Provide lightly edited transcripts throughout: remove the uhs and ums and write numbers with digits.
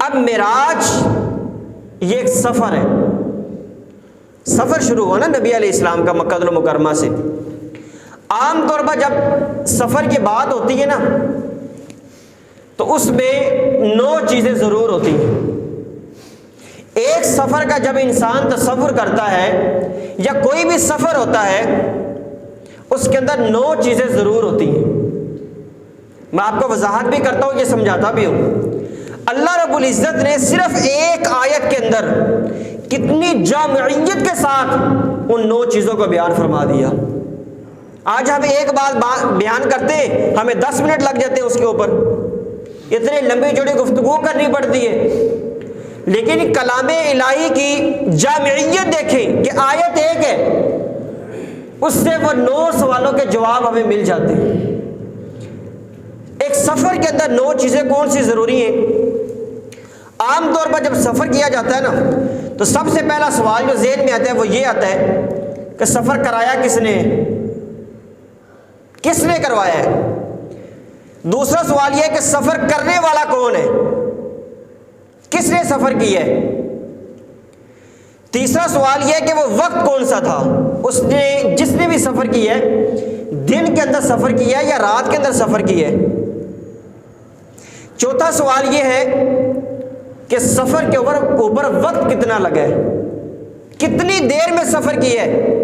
اب معراج یہ ایک سفر ہے، سفر شروع ہوا نا نبی علیہ السلام کا مکہ المکرمہ سے۔ عام طور پر جب سفر کی بات ہوتی ہے نا تو اس میں 9 چیزیں ضرور ہوتی ہیں۔ ایک سفر کا جب انسان تصور کرتا ہے یا کوئی بھی سفر ہوتا ہے اس کے اندر 9 چیزیں ضرور ہوتی ہیں۔ میں آپ کو وضاحت بھی کرتا ہوں، یہ سمجھاتا بھی ہوں۔ اللہ رب العزت نے صرف ایک آیت کے اندر کتنی جامعیت کے ساتھ ان 9 چیزوں کو بیان فرما دیا۔ آج ہم ایک بات بیان کرتے ہیں ہمیں 10 منٹ لگ جاتے ہیں اس کے اوپر، اتنے لمبی چوڑی گفتگو کرنی پڑتی ہے، لیکن کلام الہی کی جامعیت دیکھیں کہ آیت ایک ہے، اس سے وہ 9 سوالوں کے جواب ہمیں مل جاتے ہیں۔ ایک سفر کے اندر 9 چیزیں کون سی ضروری ہیں؟ عام طور پر جب سفر کیا جاتا ہے نا تو سب سے پہلا سوال جو ذہن میں آتا ہے وہ یہ آتا ہے کہ سفر کرایا کس نے، کس نے کروایا ہے؟ دوسرا سوال یہ ہے کہ سفر کرنے والا کون ہے، کس نے سفر کیا ہے؟ تیسرا سوال یہ ہے کہ وہ وقت کون سا تھا، اس نے جس نے بھی سفر کیا ہے دن کے اندر سفر کیا ہے یا رات کے اندر سفر کیا ہے؟ چوتھا سوال یہ ہے کہ سفر کے اوپر وقت کتنا لگا ہے، کتنی دیر میں سفر کیا ہے؟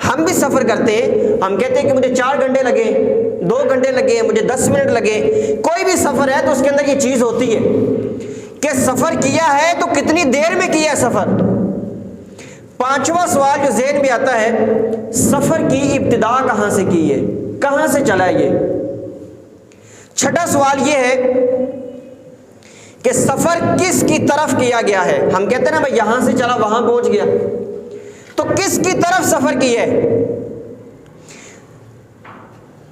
ہم بھی سفر کرتے ہیں، ہم کہتے ہیں کہ مجھے 4 گھنٹے لگے، 2 گھنٹے لگے، مجھے 10 منٹ لگے۔ کوئی بھی سفر ہے تو اس کے اندر یہ چیز ہوتی ہے کہ سفر کیا ہے تو کتنی دیر میں کیا ہے سفر۔ 5واں سوال جو ذہن میں آتا ہے، سفر کی ابتدا کہاں سے کی ہے، کہاں سے چلا ہے یہ۔ 6واں سوال یہ ہے کہ سفر کس کی طرف کیا گیا ہے۔ ہم کہتے ہیں نا بھائی یہاں سے چلا وہاں پہنچ گیا، تو کس کی طرف سفر کی ہے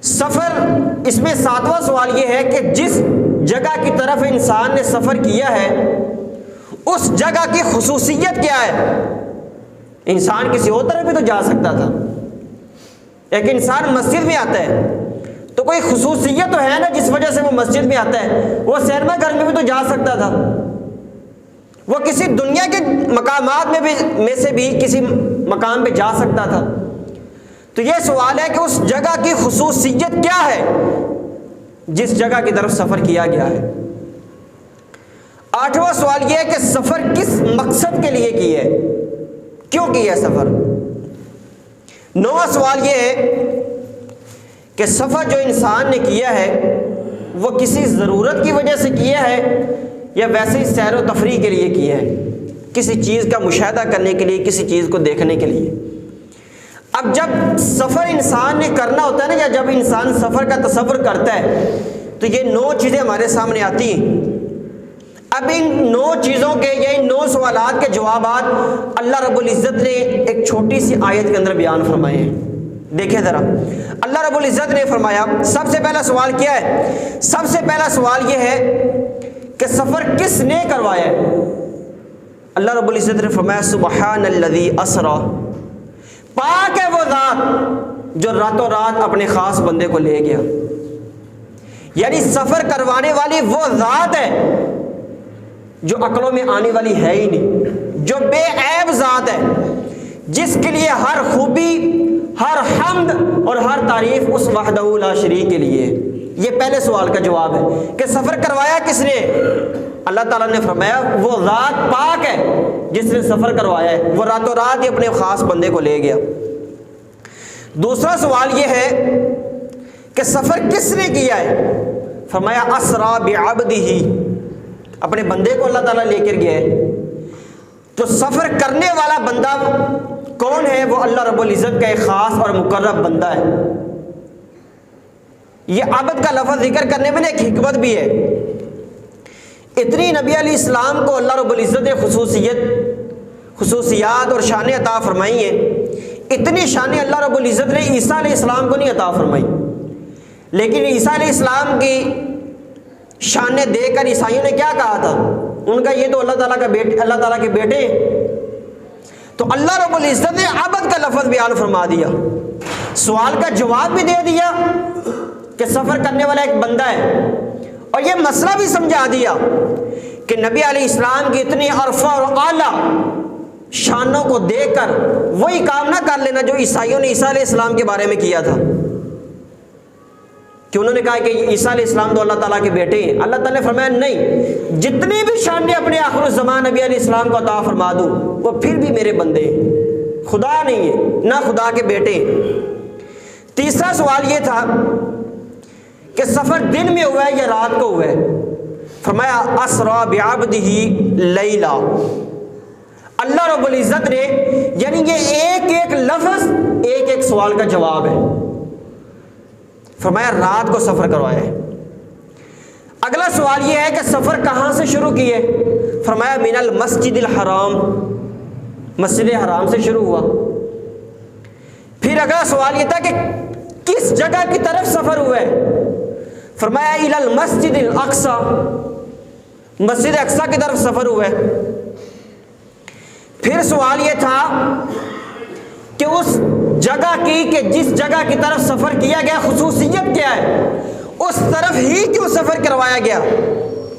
سفر۔ اس میں 7واں سوال یہ ہے کہ جس جگہ کی طرف انسان نے سفر کیا ہے اس جگہ کی خصوصیت کیا ہے۔ انسان کسی اور طرف بھی تو جا سکتا تھا، ایک انسان مسجد میں آتا ہے تو کوئی خصوصیت تو ہے نا جس وجہ سے وہ مسجد میں آتا ہے، وہ سینما گھر میں بھی تو جا سکتا تھا، وہ کسی دنیا کے مقامات میں سے بھی کسی مقام پہ جا سکتا تھا۔ تو یہ سوال ہے کہ اس جگہ کی خصوصیت کیا ہے جس جگہ کی طرف سفر کیا گیا ہے۔ 8واں سوال یہ ہے کہ سفر کس مقصد کے لیے کی ہے، کیوں کیا ہے سفر۔ 9واں سوال یہ ہے کہ سفر جو انسان نے کیا ہے وہ کسی ضرورت کی وجہ سے کیا ہے یا ویسے ہی سیر و تفریح کے لیے کیا ہے، کسی چیز کا مشاہدہ کرنے کے لیے، کسی چیز کو دیکھنے کے لیے۔ اب جب سفر انسان نے کرنا ہوتا ہے نا، یا جب انسان سفر کا تصور کرتا ہے تو یہ 9 چیزیں ہمارے سامنے آتی ہیں۔ اب ان 9 چیزوں کے یا ان 9 سوالات کے جوابات اللہ رب العزت نے ایک چھوٹی سی آیت کے اندر بیان فرمائے ہیں۔ دیکھیں ذرا، اللہ رب العزت نے فرمایا، سب سے پہلا سوال کیا ہے؟ سب سے پہلا سوال یہ ہے کہ سفر کس نے کروایا ہے۔ اللہ رب العزت نے فرمایا سبحان الذی اسری، پاک ہے وہ ذات جو راتوں رات اپنے خاص بندے کو لے گیا۔ یعنی سفر کروانے والی وہ ذات ہے جو عقلوں میں آنے والی ہے ہی نہیں، جو بے عیب ذات ہے، جس کے لیے ہر خوبی، ہر حمد اور ہر تعریف اس وحدہ لا شریک کے لیے۔ یہ پہلے سوال کا جواب ہے کہ سفر کروایا کس نے۔ اللہ تعالیٰ نے فرمایا وہ ذات پاک ہے جس نے سفر کروایا ہے، وہ راتوں رات ہی اپنے خاص بندے کو لے گیا۔ دوسرا سوال یہ ہے کہ سفر کس نے کیا ہے۔ فرمایا اسرا بعبدہ، اپنے بندے کو اللہ تعالیٰ لے کر گیا ہے۔ تو سفر کرنے والا بندہ کون ہے؟ وہ اللہ رب العزت کا ایک خاص اور مقرب بندہ ہے۔ یہ عبد کا لفظ ذکر کرنے میں ایک حکمت بھی ہے۔ اتنی نبی علیہ السلام کو اللہ رب العزت نے خصوصیات اور شان عطا فرمائی ہیں، اتنی شان اللہ رب العزت نے عیسیٰ علیہ السلام کو نہیں عطا فرمائی۔ لیکن عیسیٰ علیہ السلام کی شان دے کر عیسائیوں نے کیا کہا تھا؟ ان کا یہ تو اللہ تعالیٰ کے بیٹے ہیں۔ تو اللہ رب العزت نے عبد کا لفظ بیان فرما دیا، سوال کا جواب بھی دے دیا کہ سفر کرنے والا ایک بندہ ہے، اور یہ مسئلہ بھی سمجھا دیا کہ نبی علیہ السلام کی اتنی عرفہ اور اعلیٰ شانوں کو دیکھ کر وہی کام نہ کر لینا جو عیسائیوں نے عیسیٰ علیہ السلام کے بارے میں کیا تھا، کہ انہوں نے کہا کہ عیسیٰ علیہ السلام تو اللہ تعالیٰ کے بیٹے ہیں۔ اللہ تعالیٰ نے فرمایا نہیں، جتنی بھی شانیں اپنے آخر الزمان نبی علیہ السلام کو عطا فرما دوں وہ پھر بھی میرے بندے ہیں، خدا نہیں ہے، نہ خدا کے بیٹے ہیں۔ تیسرا سوال یہ تھا کہ سفر دن میں ہوا ہے یا رات کو ہوا ہے؟ فرمایا اسرا بعبدہ لیلا۔ اللہ رب العزت نے، یعنی یہ ایک ایک لفظ ایک ایک سوال کا جواب ہے، فرمایا رات کو سفر کروایا ہے۔ اگلا سوال یہ ہے کہ سفر کہاں سے شروع کیے؟ فرمایا من المسجد الحرام، مسجد حرام سے شروع ہوا۔ پھر اگلا سوال یہ تھا کہ کس جگہ کی طرف سفر ہوا ہے؟ فرمایا الی المسجد الاقصی، مسجد اقصی کی طرف سفر ہوا ہے۔ پھر سوال یہ تھا کہ اس جگہ کی، کہ جس جگہ کی طرف سفر کیا گیا خصوصیت کیا ہے، اس طرف ہی کیوں سفر کروایا گیا،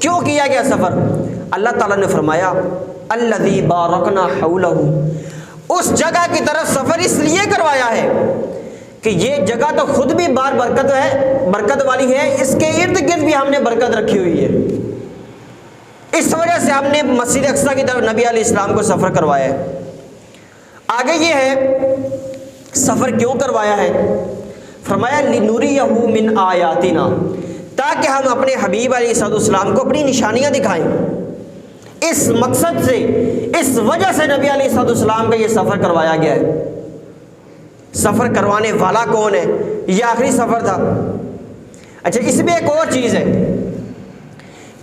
کیوں کیا گیا سفر؟ اللہ تعالیٰ نے فرمایا الذی بارکنا حولہ، اس جگہ کی طرف سفر اس لیے کروایا ہے کہ یہ جگہ تو خود بھی بار برکت ہے، برکت والی ہے، اس کے ارد گرد بھی ہم نے برکت رکھی ہوئی ہے، اس وجہ سے ہم نے مسجد اقصی کی طرف نبی علیہ السلام کو سفر کروایا ہے۔ آگے یہ ہے سفر کیوں کروایا ہے؟ فرمایا لنوریہ من آیاتنا، تاکہ ہم اپنے حبیب علیہ السلام کو اپنی نشانیاں دکھائیں۔ اس مقصد سے، اس وجہ سے نبی علیہ السلام کا یہ سفر کروایا گیا ہے۔ سفر کروانے والا کون ہے؟ یہ آخری سفر تھا۔ اچھا، اس میں ایک اور چیز ہے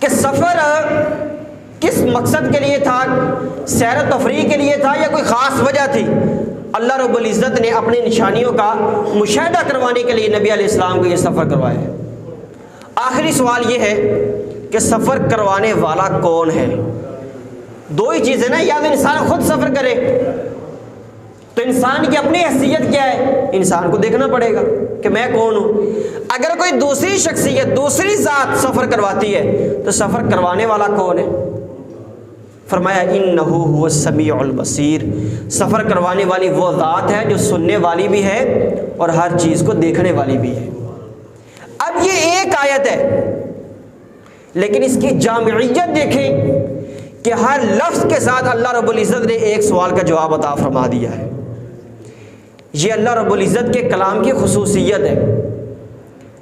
کہ سفر کس مقصد کے لیے تھا؟ سیر و تفریح کے لیے تھا یا کوئی خاص وجہ تھی؟ اللہ رب العزت نے اپنی نشانیوں کا مشاہدہ کروانے کے لیے نبی علیہ السلام کو یہ سفر کروایا ہے۔ آخری سوال یہ ہے کہ سفر کروانے والا کون ہے؟ دو ہی چیزیں نا، یا تو انسان خود سفر کرے، تو انسان کی اپنی حیثیت کیا ہے، انسان کو دیکھنا پڑے گا کہ میں کون ہوں۔ اگر کوئی دوسری شخصیت، دوسری ذات سفر کرواتی ہے تو سفر کروانے والا کون ہے؟ فرمایا انہ هو السمیع البصیر، سفر کروانے والی وہ ذات ہے جو سننے والی بھی ہے اور ہر چیز کو دیکھنے والی بھی ہے۔ اب یہ ایک آیت ہے، لیکن اس کی جامعیت دیکھیں کہ ہر لفظ کے ساتھ اللہ رب العزت نے ایک سوال کا جواب عطا فرما دیا ہے۔ یہ اللہ رب العزت کے کلام کی خصوصیت ہے